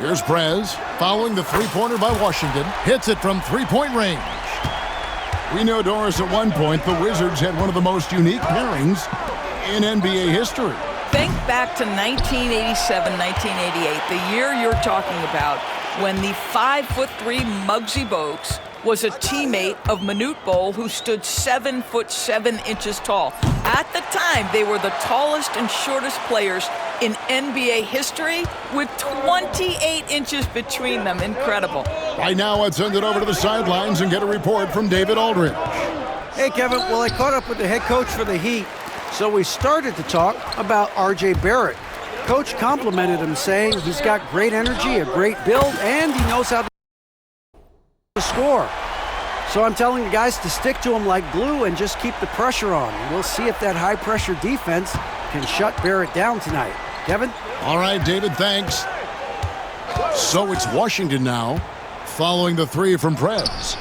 Here's Prez, following the three-pointer by Washington. Hits it from three-point range. We know, Doris, at one point, the Wizards had one of the most unique pairings in NBA history. Think back to 1987, 1988, the year you're talking about, when the 5'3" Muggsy Bogues was a teammate of Manute Bol, who stood 7'7" tall. At the time, they were the tallest and shortest players in NBA history, with 28 inches between them. Incredible. Right now, let's send it over to the sidelines and get a report from David Aldridge. Hey, Kevin. Well, I caught up with the head coach for the Heat, so we started to talk about R.J. Barrett. Coach complimented him, saying he's got great energy, a great build, and he knows how to score. So I'm telling the guys to stick to him like glue and just keep the pressure on. We'll see if that high-pressure defense can shut Barrett down tonight. Kevin? All right, David, thanks. So it's Washington now, following the three from Prez.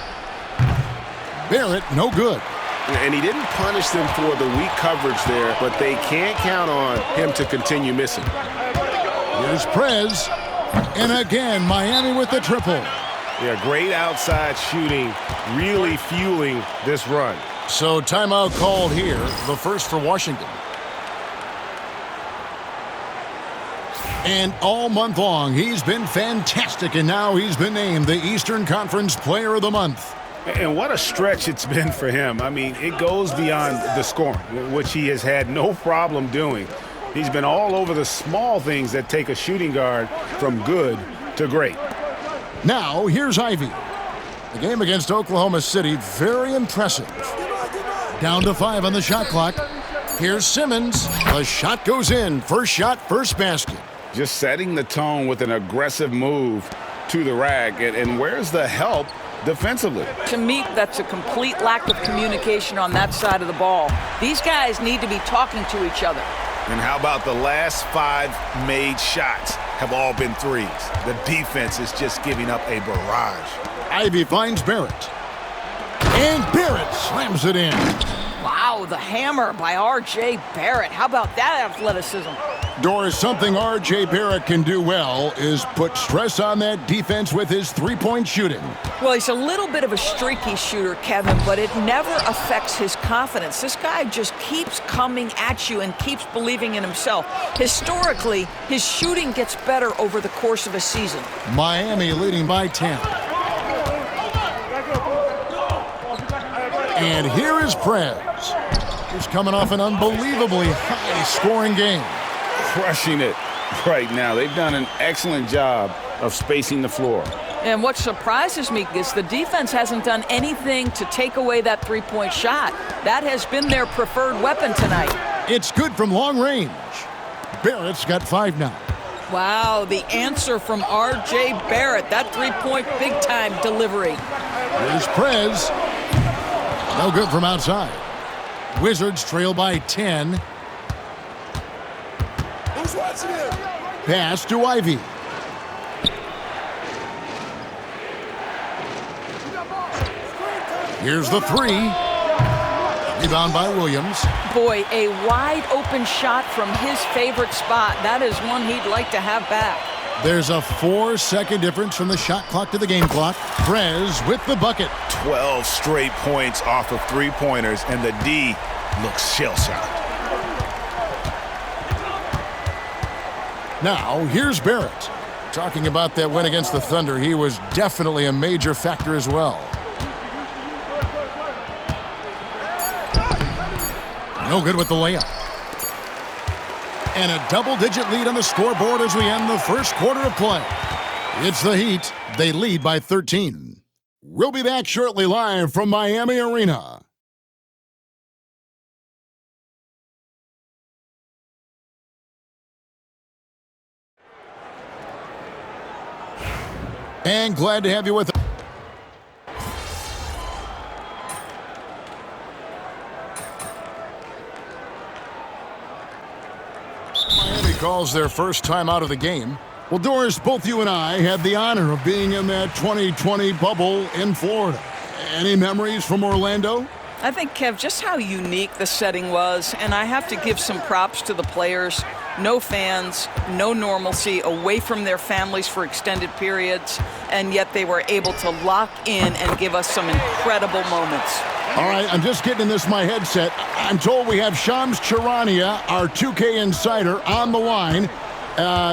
Barrett, no good. And he didn't punish them for the weak coverage there, but they can't count on him to continue missing. Here's Prez, and again, Miami with the triple. Yeah, great outside shooting, really fueling this run. So timeout called here, the first for Washington. And all month long, he's been fantastic, and now he's been named the Eastern Conference Player of the Month. And what a stretch it's been for him. I mean, it goes beyond the scoring, which he has had no problem doing. He's been all over the small things that take a shooting guard from good to great. Now, here's Ivy. The game against Oklahoma City, very impressive. Down to 5 on the shot clock. Here's Simmons. The shot goes in. First shot, first basket. Just setting the tone with an aggressive move to the rack. And where's the help defensively? To me, that's a complete lack of communication on that side of the ball. These guys need to be talking to each other. And how about the last 5 made shots have all been threes? The defense is just giving up a barrage. Ivy finds Barrett. And Barrett slams it in. Wow, the hammer by R.J. Barrett. How about that athleticism? Doris, something R.J. Barrett can do well is put stress on that defense with his three-point shooting. Well, he's a little bit of a streaky shooter, Kevin, but it never affects his confidence. This guy just keeps coming at you and keeps believing in himself. Historically, his shooting gets better over the course of a season. Miami leading by 10. And here is Prez, who's coming off an unbelievably high-scoring game. Crushing it right now. They've done an excellent job of spacing the floor. And what surprises me is the defense hasn't done anything to take away that three-point shot. That has been their preferred weapon tonight. It's good from long range. Barrett's got 5 now. Wow, the answer from R.J. Barrett. That three-point big-time delivery. Here's Prez. No good from outside. Wizards trail by 10. Pass to Ivy. Here's the 3. Rebound by Williams. Boy, a wide open shot from his favorite spot. That is one he'd like to have back. There's a 4-second difference from the shot clock to the game clock. Prez with the bucket. 12 straight points off of three-pointers, and the D looks shell-shocked. Now, here's Barrett. Talking about that win against the Thunder, he was definitely a major factor as well. No good with the layup. And a double-digit lead on the scoreboard as we end the first quarter of play. It's the Heat. They lead by 13. We'll be back shortly live from Miami Arena. And glad to have you with us. Miami calls their first time out of the game. Well, Doris, both you and I had the honor of being in that 2020 bubble in Florida. Any memories from Orlando? I think, Kev, just how unique the setting was, and I have to give some props to the players. no fans, no normalcy, away from their families for extended periods, and yet they were able to lock in and give us some incredible moments. All right, I'm just getting in my headset. I'm told we have Shams Charania, our 2K insider, on the line.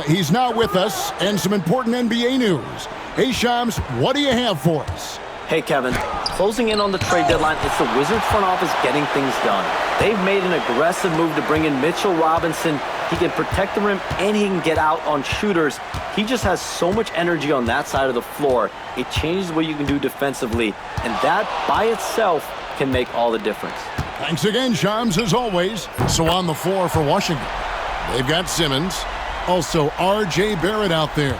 He's now with us, and some important NBA news. Hey, Shams, what do you have for us? Hey, Kevin. Closing in on the trade deadline, it's the Wizards front office getting things done. They've made an aggressive move to bring in Mitchell Robinson. He can protect the rim, and he can get out on shooters. He just has so much energy on that side of the floor. It changes what you can do defensively, and that by itself can make all the difference. Thanks again, Shams, as always. So on the floor for Washington, they've got Simmons. Also, R.J. Barrett out there.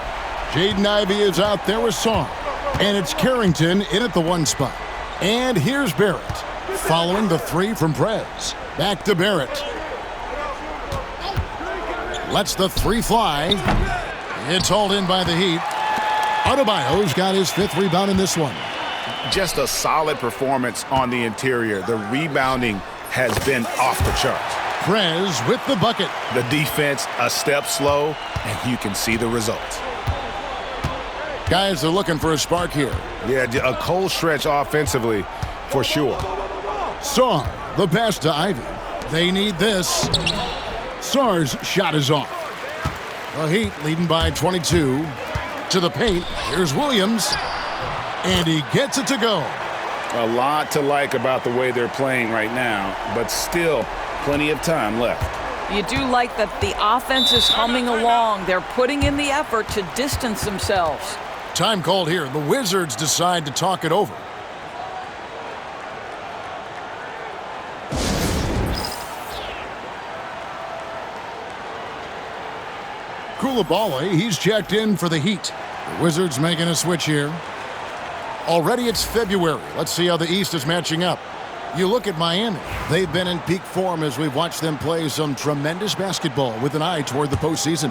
Jaden Ivey is out there with Song. And it's Carrington in at the 1 spot. And here's Barrett, following the 3 from Prez. Back to Barrett. Lets the 3 fly. It's hauled in by the Heat. Adebayo's got his 5th rebound in this one. Just a solid performance on the interior. The rebounding has been off the charts. Prez with the bucket. The defense a step slow, and you can see the results. Guys are looking for a spark here. Yeah, a cold stretch offensively for sure. Song, the pass to Ivy. They need this. Sarr's shot is off. The Heat leading by 22. To the paint, here's Williams. And he gets it to go. A lot to like about the way they're playing right now, but still plenty of time left. You do like that the offense is humming along. They're putting in the effort to distance themselves. Time called here. The Wizards decide to talk it over. Koulibaly, he's checked in for the Heat. The Wizards making a switch here. Already it's February. Let's see how the East is matching up. You look at Miami. They've been in peak form as we've watched them play some tremendous basketball with an eye toward the postseason.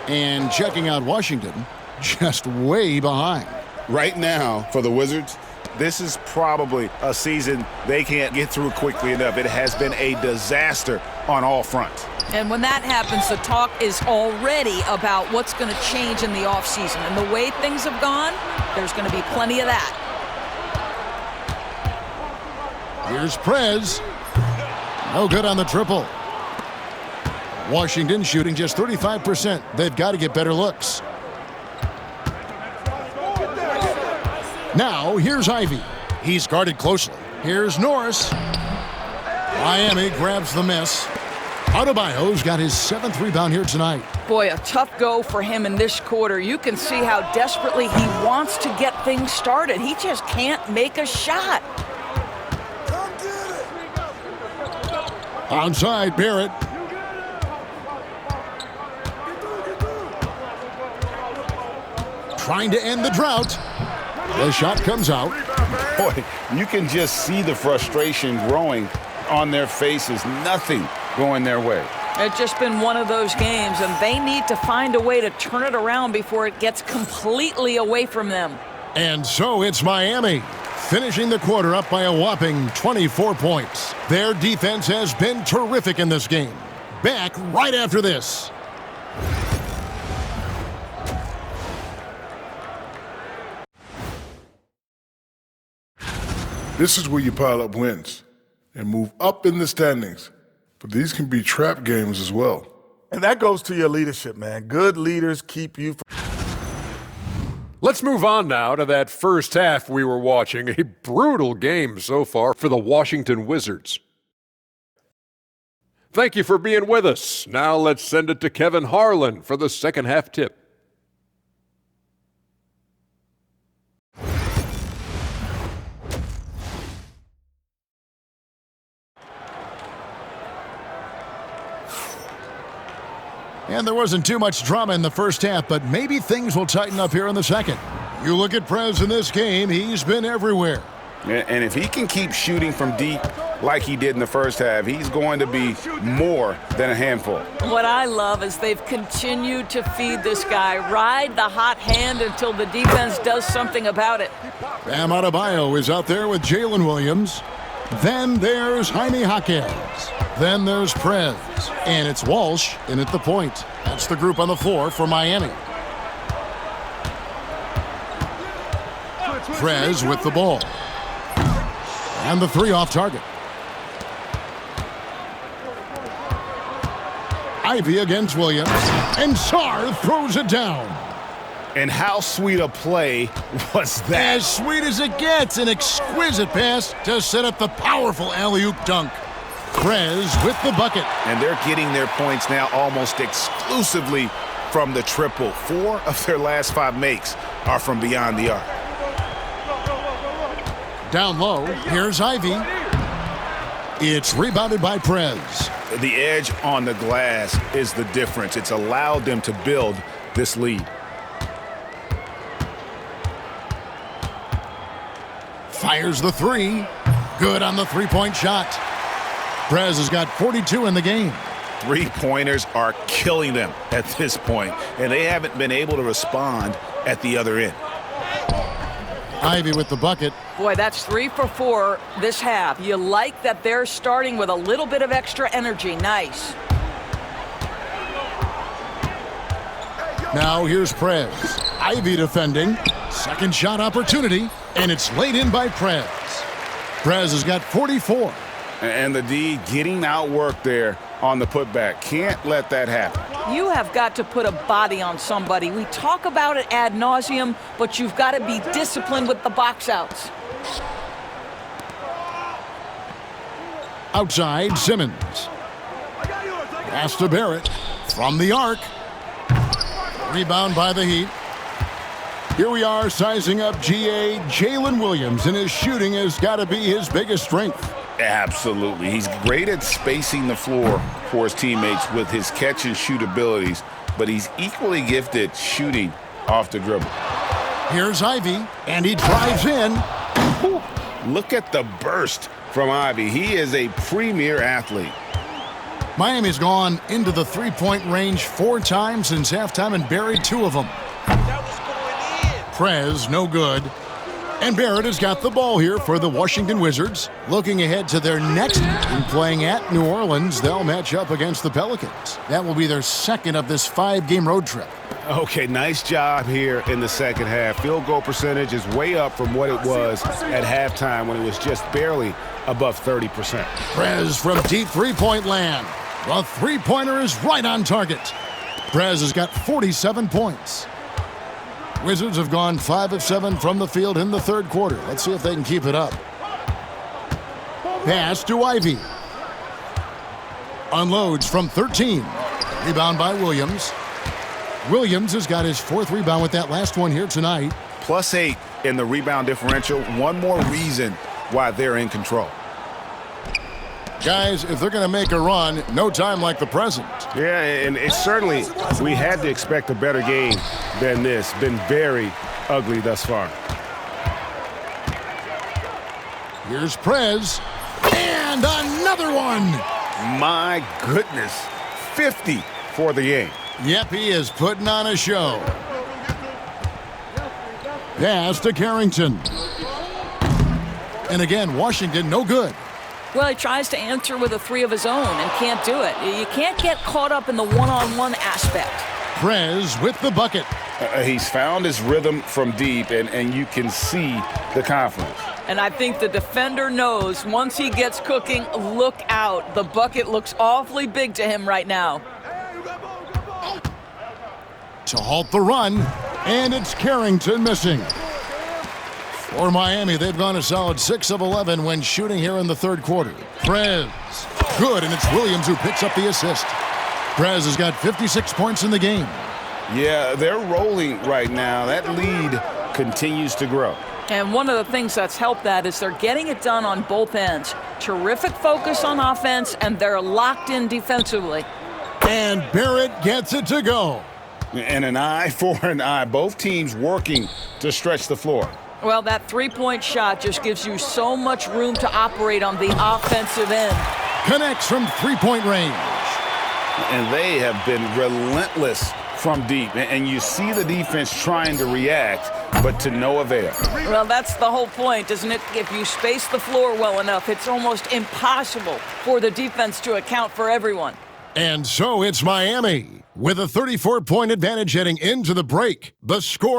And checking out Washington, just way behind. Right now, for the Wizards, this is probably a season they can't get through quickly enough. It has been a disaster on all fronts. And when that happens, the talk is already about what's going to change in the offseason. And the way things have gone, there's going to be plenty of that. Here's Prez. No good on the triple. Washington shooting just 35%. They've got to get better looks. Now, here's Ivy. He's guarded closely. Here's Norris. Miami grabs the miss. Adebayo's got his 7th rebound here tonight. Boy, a tough go for him in this quarter. You can see how desperately he wants to get things started. He just can't make a shot. Outside, Barrett. Trying to end the drought. The shot comes out. Boy, you can just see the frustration growing on their faces. Nothing going their way. It's just been one of those games, and they need to find a way to turn it around before it gets completely away from them. And so it's Miami, finishing the quarter up by a whopping 24 points. Their defense has been terrific in this game. Back right after this. This is where you pile up wins and move up in the standings. But these can be trap games as well. And that goes to your leadership, man. Good leaders keep you from... Let's move on now to that first half we were watching. A brutal game so far for the Washington Wizards. Thank you for being with us. Now let's send it to Kevin Harlan for the second half tip. And there wasn't too much drama in the first half, but maybe things will tighten up here in the second. You look at Prez in this game, he's been everywhere. And if he can keep shooting from deep like he did in the first half, he's going to be more than a handful. What I love is they've continued to feed this guy, ride the hot hand until the defense does something about it. Bam Adebayo is out there with Jalen Williams. Then there's Jaime Jaquez. Then there's Prez, and it's Walsh in at the point. That's the group on the floor for Miami. Prez with the ball. And the three off target. Ivy against Williams, and Sarr throws it down. And how sweet a play was that? As sweet as it gets, an exquisite pass to set up the powerful alley-oop dunk. Prez with the bucket. And they're getting their points now almost exclusively from the triple. 4 of their last 5 makes are from beyond the arc. Down low, here's Ivy. It's rebounded by Prez. The edge on the glass is the difference. It's allowed them to build this lead. Fires the three. Good on the three-point shot. Prez has got 42 in the game. Three-pointers are killing them at this point, and they haven't been able to respond at the other end. Ivy with the bucket. Boy, that's 3 for 4 this half. You like that they're starting with a little bit of extra energy. Nice. Now here's Prez. Ivy defending. Second shot opportunity, and it's laid in by Prez. Prez has got 44. And the D getting outworked there on the putback. Can't let that happen. You have got to put a body on somebody. We talk about it ad nauseum, but you've got to be disciplined with the box outs. Outside, Simmons. Pass to Barrett from the arc. Rebound by the Heat. Here we are sizing up GA Jalen Williams, and his shooting has got to be his biggest strength. Absolutely. He's great at spacing the floor for his teammates with his catch and shoot abilities, but he's equally gifted shooting off the dribble. Here's Ivy, and he drives in. Whew. Look at the burst from Ivy. He is a premier athlete. Miami's gone into the three-point range 4 times since halftime and buried 2 of them. Prez, no good. And Barrett has got the ball here for the Washington Wizards. Looking ahead to their next game, playing at New Orleans, they'll match up against the Pelicans. That will be their second of this 5-game road trip. Okay, nice job here in the second half. Field goal percentage is way up from what it was at halftime when it was just barely above 30%. Prez from deep three-point land. The three-pointer is right on target. Prez has got 47 points. Wizards have gone 5 of 7 from the field in the third quarter. Let's see if they can keep it up. Pass to Ivy. Unloads from 13. Rebound by Williams. Williams has got his 4th rebound with that last one here tonight. +8 in the rebound differential. One more reason why they're in control. Guys, if they're going to make a run, no time like the present. Yeah, and it's certainly, we had to expect a better game than this. Been very ugly thus far. Here's Prez, and another one. My goodness, 50 for the game. Yep, he is putting on a show. Pass to Carrington. And again, Washington, no good. Well, he tries to answer with a 3 of his own and can't do it. You can't get caught up in the one-on-one aspect. Prez with the bucket. He's found his rhythm from deep, and you can see the confidence. And I think the defender knows once he gets cooking, look out. The bucket looks awfully big to him right now. To halt the run, and it's Carrington missing. For Miami, they've gone a solid 6 of 11 when shooting here in the third quarter. Prez, good, and it's Williams who picks up the assist. Prez has got 56 points in the game. Yeah, they're rolling right now. That lead continues to grow. And one of the things that's helped that is they're getting it done on both ends. Terrific focus on offense, and they're locked in defensively. And Barrett gets it to go. And an eye for an eye. Both teams working to stretch the floor. Well, that three-point shot just gives you so much room to operate on the offensive end. Connects from three-point range. And they have been relentless from deep. And you see the defense trying to react. but to no avail. Well, that's the whole point, isn't it? If you space the floor well enough, it's almost impossible for the defense to account for everyone. And so it's Miami with a 34-point advantage heading into the break. The score